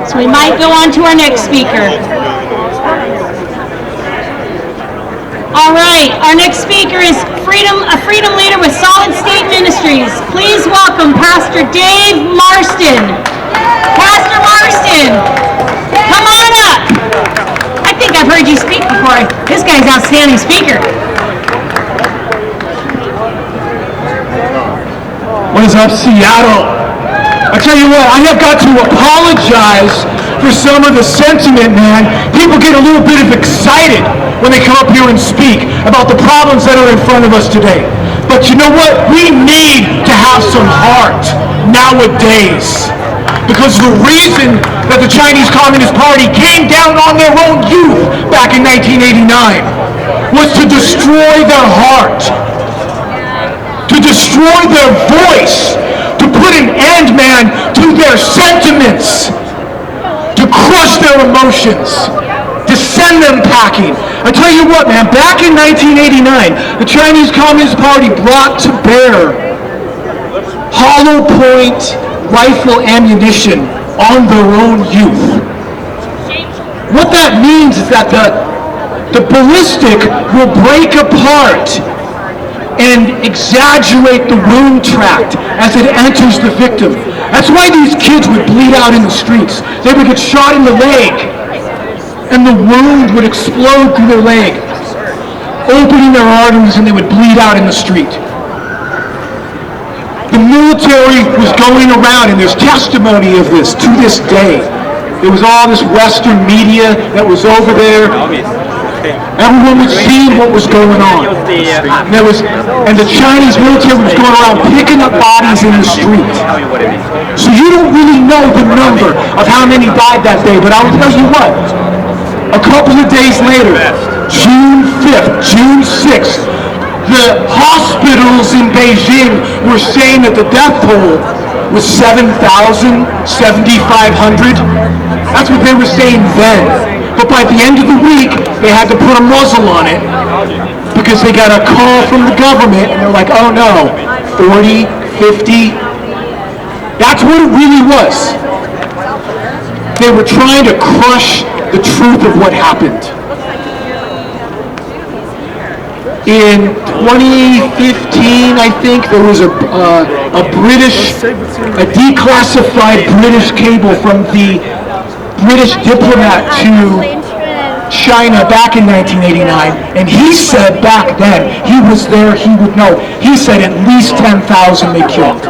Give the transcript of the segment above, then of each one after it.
So we might go on to our next speaker. All right, our next speaker is a freedom leader with Solid State Ministries. Please welcome Pastor Dave Marshton. Pastor Marshton, come on up. I think I've heard you speak before. This guy's an outstanding speaker. What is up, Seattle? I tell you what, I have got to apologize for some of the sentiment, man. People get a little bit excited when they come up here and speak about the problems that are in front of us today. But you know what? We need to have some heart nowadays. Because the reason that the Chinese Communist Party came down on their own youth back in 1989 was to destroy their heart, to destroy their voice, to put an end, man, to their sentiments, to crush their emotions, to send them packing. I tell you what, man, back in 1989, the Chinese Communist Party brought to bear hollow point rifle ammunition on their own youth. What that means is that the ballistic will break apart and exaggerate the wound tract as it enters the victim. That's why these kids would bleed out in the streets. They would get shot in the leg, and the wound would explode through their leg, opening their arteries, and they would bleed out in the street. The military was going around, and there's testimony of this to this day. There was all this Western media that was over there. Everyone was seeing what was going on. And the Chinese military was going around picking up bodies in the street. So you don't really know the number of how many died that day, but I will tell you what. A couple of days later, June 5th, June 6th, the hospitals in Beijing were saying that the death toll was 7,000, 7,500. That's what they were saying then. But by the end of the week, they had to put a muzzle on it because they got a call from the government, and they're like, oh no, 40, 50. That's what it really was. They were trying to crush the truth of what happened. In 2015, I think, there was a declassified British cable from the British diplomat to China back in 1989, and he said back then, he was there, he would know, he said at least 10,000 they killed.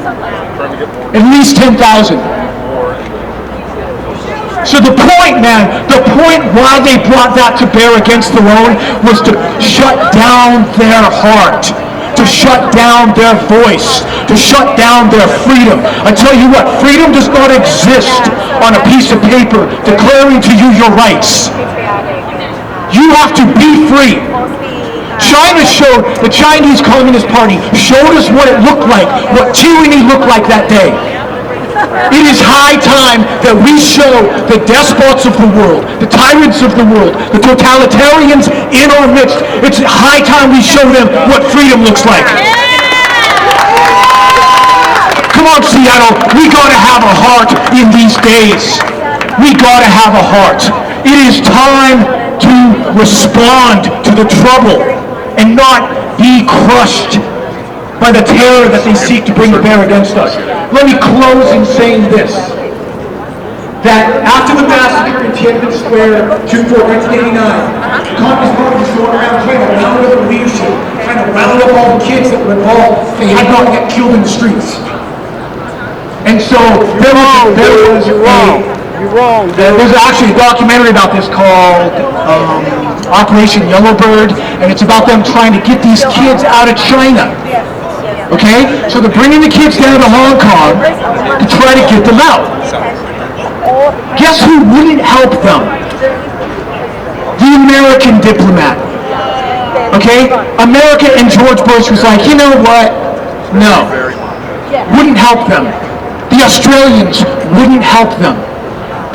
At least 10,000. So the point, man, the point why they brought that to bear against their own was to shut down their heart, to shut down their voice, to shut down their freedom. I tell you what, freedom does not exist on a piece of paper declaring to you your rights. You have to be free. China showed, the Chinese Communist Party showed us what it looked like, what tyranny looked like that day. It is high time that we show the despots of the world, the tyrants of the world, the totalitarians in our midst. It's high time we show them what freedom looks like. Come on, Seattle, we gotta have a heart in these days. We gotta have a heart. It is time to respond to the trouble and not be crushed by the terror that they seek to bring to bear against us. Let me close in saying this, that after the massacre in Tienanmen Square, June 4, 1989, the Communist Party was going around trying to round up the leadership, trying to round up all the kids that were involved, they had not yet killed in the streets. And so there was actually a documentary about this called Operation Yellowbird, and it's about them trying to get these kids out of China. Okay? So they're bringing the kids down to Hong Kong to try to get them out. Guess who wouldn't help them? The American diplomat. Okay? America and George Bush was like, you know what? No. Wouldn't help them. The Australians wouldn't help them.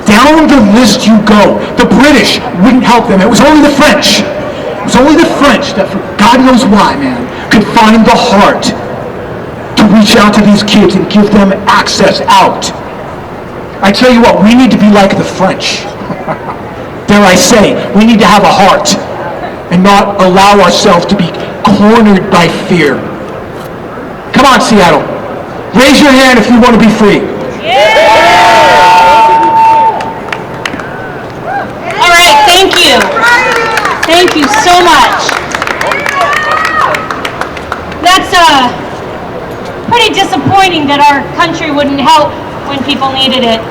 Down the list you go. The British wouldn't help them. It was only the French. It was only the French that, for God knows why, man, could find the heart to reach out to these kids and give them access out. I tell you what, we need to be like the French. Dare I say, we need to have a heart and not allow ourselves to be cornered by fear. Come on, Seattle. Raise your hand if you want to be free. All right, thank you. Thank you so much. That's pretty disappointing that our country wouldn't help when people needed it.